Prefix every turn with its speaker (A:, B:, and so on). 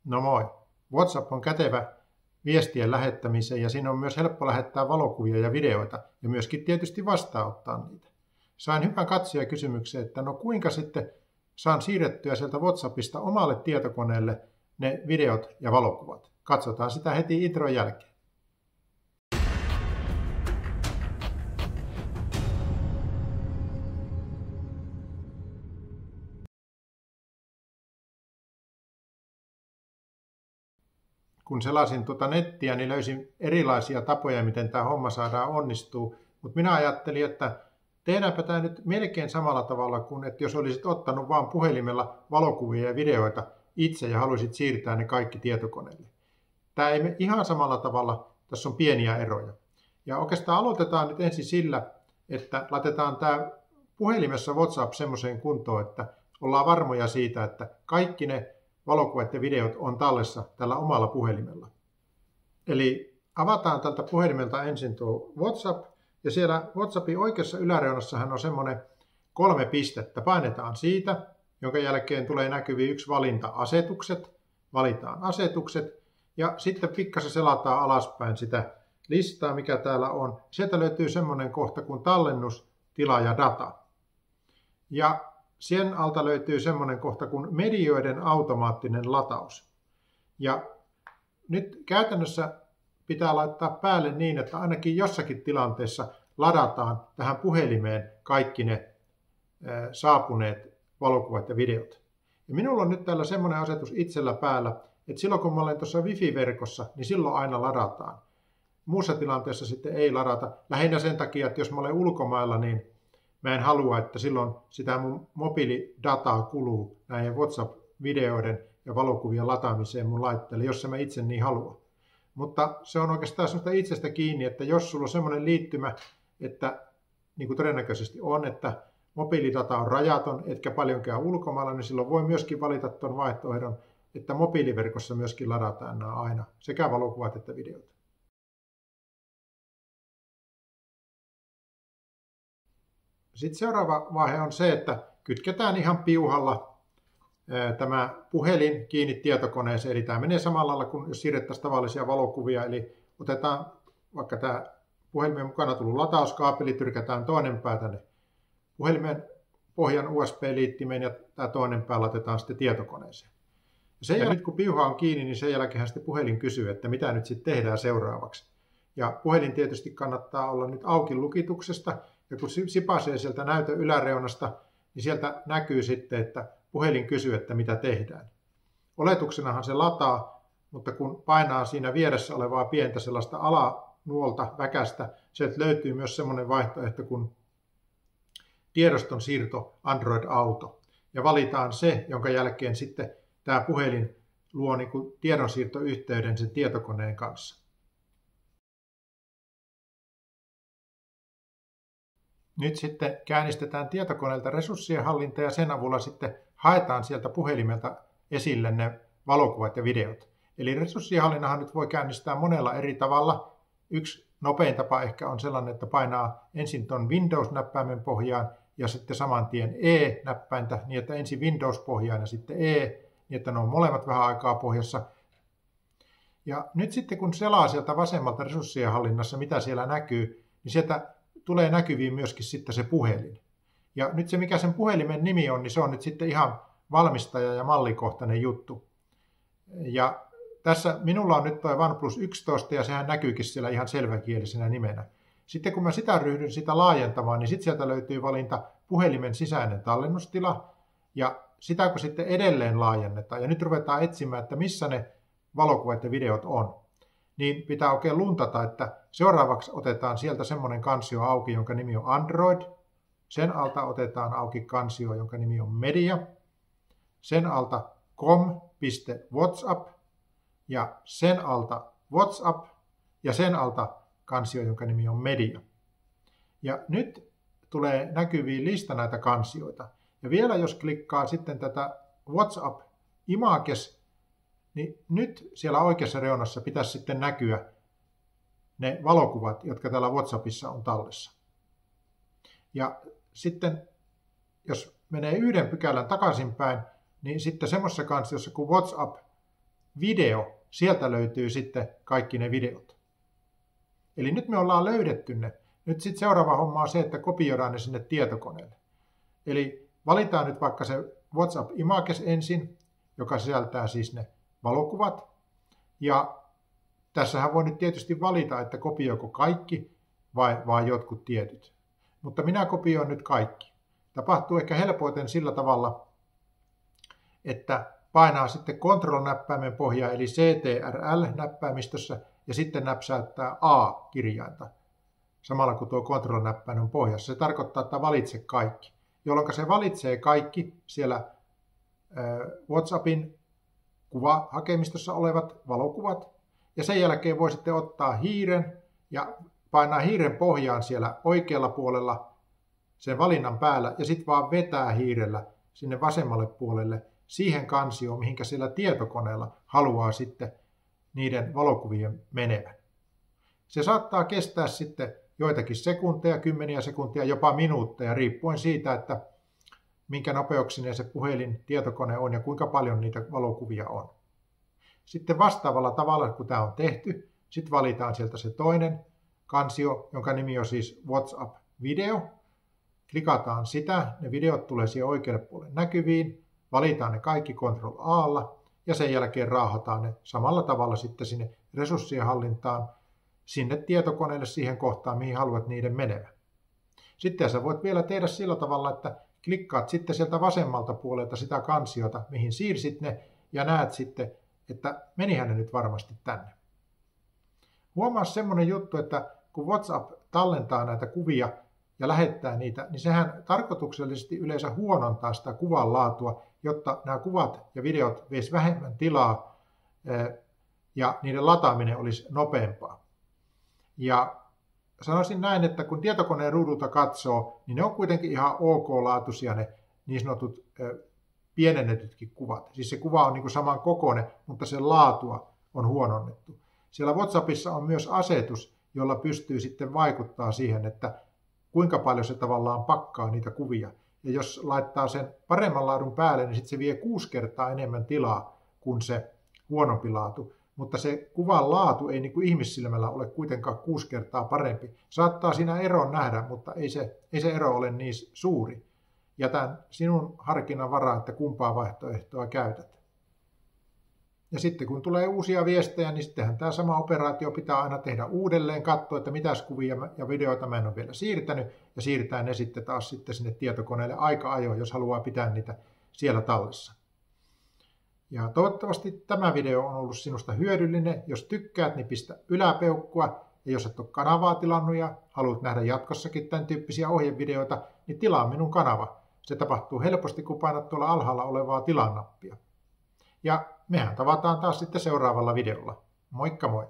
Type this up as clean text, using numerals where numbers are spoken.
A: No moi. WhatsApp on kätevä viestien lähettämiseen ja siinä on myös helppo lähettää valokuvia ja videoita ja myöskin tietysti vastaanottaa niitä. Sain hyvän katsojakysymyksen, että no kuinka sitten saan siirrettyä sieltä WhatsAppista omalle tietokoneelle ne videot ja valokuvat. Katsotaan sitä heti intron jälkeen. Kun selasin nettiä, niin löysin erilaisia tapoja, miten tämä homma saadaan onnistua. Mutta minä ajattelin, että tehdäänpä tämä nyt melkein samalla tavalla kuin, että jos olisit ottanut vain puhelimella valokuvia ja videoita itse ja haluaisit siirtää ne kaikki tietokoneelle. Tämä ei mene ihan samalla tavalla, tässä on pieniä eroja. Ja oikeastaan aloitetaan nyt ensin sillä, että laitetaan tämä puhelimessa WhatsApp semmoiseen kuntoon, että ollaan varmoja siitä, että kaikki ne valokuvat ja videot on tallessa tällä omalla puhelimella. Eli avataan tältä puhelimelta ensin tuo WhatsApp, ja siellä WhatsAppin oikeassa yläreunassahan on semmoinen 3 pistettä. Painetaan siitä, jonka jälkeen tulee näkyviin yksi valinta asetukset. Valitaan asetukset, ja sitten pikkasen selataan alaspäin sitä listaa, mikä täällä on. Sieltä löytyy semmoinen kohta kuin tallennus, tila ja data. Ja sen alta löytyy semmoinen kohta kuin medioiden automaattinen lataus. Ja nyt käytännössä pitää laittaa päälle niin, että ainakin jossakin tilanteessa ladataan tähän puhelimeen kaikki ne saapuneet valokuvat ja videot. Ja minulla on nyt täällä semmoinen asetus itsellä päällä, että silloin kun mä olen tuossa Wi-Fi-verkossa, niin silloin aina ladataan. Muussa tilanteessa sitten ei ladata. Lähinnä sen takia, että jos mä olen ulkomailla, niin mä en halua, että silloin sitä mun mobiilidataa kuluu näihin WhatsApp-videoiden ja valokuvien lataamiseen mun laitteelle, jos mä itse niin haluan. Mutta se on oikeastaan sellaista itsestä kiinni, että jos sulla on semmoinen liittymä, että niin kuin todennäköisesti on, että mobiilidata on rajaton, etkä paljon käy ulkomailla, niin silloin voi myöskin valita tuon vaihtoehdon, että mobiiliverkossa myöskin ladataan nämä aina, sekä valokuvat että videot. Sitten seuraava vaihe on se, että kytketään ihan piuhalla tämä puhelin kiinni tietokoneeseen. Eli tämä menee samalla lailla kuin jos siirrettäisiin tavallisia valokuvia. Eli otetaan vaikka tämä puhelimen mukana tullut latauskaapeli, tyrkätään toinen pää tänne puhelimen pohjan USB-liittimeen ja tämä toinen pää laitetaan sitten tietokoneeseen. Ja nyt kun piuha on kiinni, niin sen jälkeen sitten puhelin kysyy, että mitä nyt sitten tehdään seuraavaksi. Ja puhelin tietysti kannattaa olla nyt auki lukituksesta. Ja kun sipaisee sieltä näytön yläreunasta, niin sieltä näkyy sitten, että puhelin kysyy, että mitä tehdään. Oletuksenahan se lataa, mutta kun painaa siinä vieressä olevaa pientä sellaista alanuolta väkästä, sieltä löytyy myös semmoinen vaihtoehto kuin tiedoston siirto Android Auto. Ja valitaan se, jonka jälkeen sitten tämä puhelin luo niin kuin tiedonsiirtoyhteyden sen tietokoneen kanssa. Nyt sitten käynnistetään tietokoneelta resurssien hallinta ja sen avulla sitten haetaan sieltä puhelimelta esille ne valokuvat ja videot. Eli resurssien hallinnahan nyt voi käynnistää monella eri tavalla. Yksi nopein tapa ehkä on sellainen, että painaa ensin tuon Windows-näppäimen pohjaan ja sitten saman tien E-näppäintä, niin että ensin Windows-pohjaan ja sitten E, niin että ne on molemmat vähän aikaa pohjassa. Ja nyt sitten kun selaa sieltä vasemmalta resurssien hallinnassa, mitä siellä näkyy, niin sieltä tulee näkyviin myöskin sitten se puhelin. Ja nyt se, mikä sen puhelimen nimi on, niin se on nyt sitten ihan valmistaja- ja mallikohtainen juttu. Ja tässä minulla on nyt tuo OnePlus 11 ja sehän näkyykin siellä ihan selväkielisenä nimenä. Sitten kun mä sitä ryhdyn sitä laajentamaan, niin sitten sieltä löytyy valinta puhelimen sisäinen tallennustila. Ja sitä kun sitten edelleen laajennetaan ja nyt ruvetaan etsimään, että missä ne valokuvat ja videot on, niin pitää oikein luntata, että seuraavaksi otetaan sieltä semmoinen kansio auki, jonka nimi on Android. Sen alta otetaan auki kansio, jonka nimi on Media. Sen alta com.whatsapp ja sen alta WhatsApp ja sen alta kansio, jonka nimi on Media. Ja nyt tulee näkyviin lista näitä kansioita. Ja vielä jos klikkaa sitten tätä WhatsApp images, niin nyt siellä oikeassa reunassa pitäisi sitten näkyä ne valokuvat, jotka täällä WhatsAppissa on tallessa. Ja sitten, jos menee yhden pykälän takaisinpäin, niin sitten semmoisessa kansiossa kuin WhatsApp video, sieltä löytyy sitten kaikki ne videot. Eli nyt me ollaan löydetty ne. Nyt sitten seuraava homma on se, että kopioidaan ne sinne tietokoneelle. Eli valitaan nyt vaikka se WhatsApp Images ensin, joka sisältää siis ne valokuvat. Ja tässähän voi nyt tietysti valita, että kopioiko kaikki vai jotkut tietyt. Mutta minä kopioin nyt kaikki. Tapahtuu ehkä helpoiten sillä tavalla, että painaa sitten Ctrl-näppäimen pohjaa eli CTRL-näppäimistössä ja sitten näpsäyttää A-kirjainta samalla kun tuo Ctrl-näppäin on pohjassa. Se tarkoittaa, että valitse kaikki, jolloin se valitsee kaikki siellä WhatsAppin kuvahakemistossa olevat valokuvat ja sen jälkeen voi sitten ottaa hiiren ja painaa hiiren pohjaan siellä oikealla puolella sen valinnan päällä ja sitten vaan vetää hiirellä sinne vasemmalle puolelle siihen kansioon, mihinkä siellä tietokoneella haluaa sitten niiden valokuvien menevän. Se saattaa kestää sitten joitakin sekunteja, kymmeniä sekuntia, jopa minuutteja, riippuen siitä, että minkä nopeuksinen se puhelin tietokone on ja kuinka paljon niitä valokuvia on. Sitten vastaavalla tavalla, kun tämä on tehty, sitten valitaan sieltä se toinen kansio, jonka nimi on siis WhatsApp Video. Klikataan sitä, ne videot tulee siihen oikealle puolelle näkyviin, valitaan ne kaikki Ctrl-A:lla ja sen jälkeen raahataan ne samalla tavalla sitten sinne resurssien hallintaan, sinne tietokoneelle siihen kohtaan, mihin haluat niiden menevän. Sitten sä voit vielä tehdä sillä tavalla, että klikkaat sitten sieltä vasemmalta puolelta sitä kansiota, mihin siirsit ne ja näet sitten, että menihän ne nyt varmasti tänne. Huomaa semmoinen juttu, että kun WhatsApp tallentaa näitä kuvia ja lähettää niitä, niin sehän tarkoituksellisesti yleensä huonontaa sitä kuvan laatua, jotta nämä kuvat ja videot veisi vähemmän tilaa ja niiden lataaminen olisi nopeampaa. Ja sanoisin näin, että kun tietokoneen ruudulta katsoo, niin ne on kuitenkin ihan ok-laatuisia ne niin sanotut pienennetytkin kuvat. Siis se kuva on niin kuin saman kokoinen, mutta sen laatua on huononnettu. Siellä WhatsAppissa on myös asetus, jolla pystyy sitten vaikuttaa siihen, että kuinka paljon se tavallaan pakkaa niitä kuvia. Ja jos laittaa sen paremman laadun päälle, niin sitten se vie 6 kertaa enemmän tilaa kuin se huonompi laatu. Mutta se kuvan laatu ei niin kuin ihmissilmällä ole kuitenkaan 6 kertaa parempi. Saattaa siinä eron nähdä, mutta ei se ero ole niin suuri. Jätän sinun harkinnan varaan, että kumpaa vaihtoehtoa käytät. Ja sitten kun tulee uusia viestejä, niin sittenhän tämä sama operaatio pitää aina tehdä uudelleen, katsoa, että mitäs kuvia ja videoita mä en ole vielä siirtänyt, ja siirtää ne sitten taas sinne tietokoneelle aika ajoin, jos haluaa pitää niitä siellä tallessa. Ja toivottavasti tämä video on ollut sinusta hyödyllinen. Jos tykkäät, niin pistä yläpeukkua. Ja jos et ole kanavaa tilannut ja haluat nähdä jatkossakin tämän tyyppisiä ohjevideoita, niin tilaa minun kanava. Se tapahtuu helposti, kun painat tuolla alhaalla olevaa tilaa-nappia. Ja mehän tavataan taas sitten seuraavalla videolla. Moikka moi!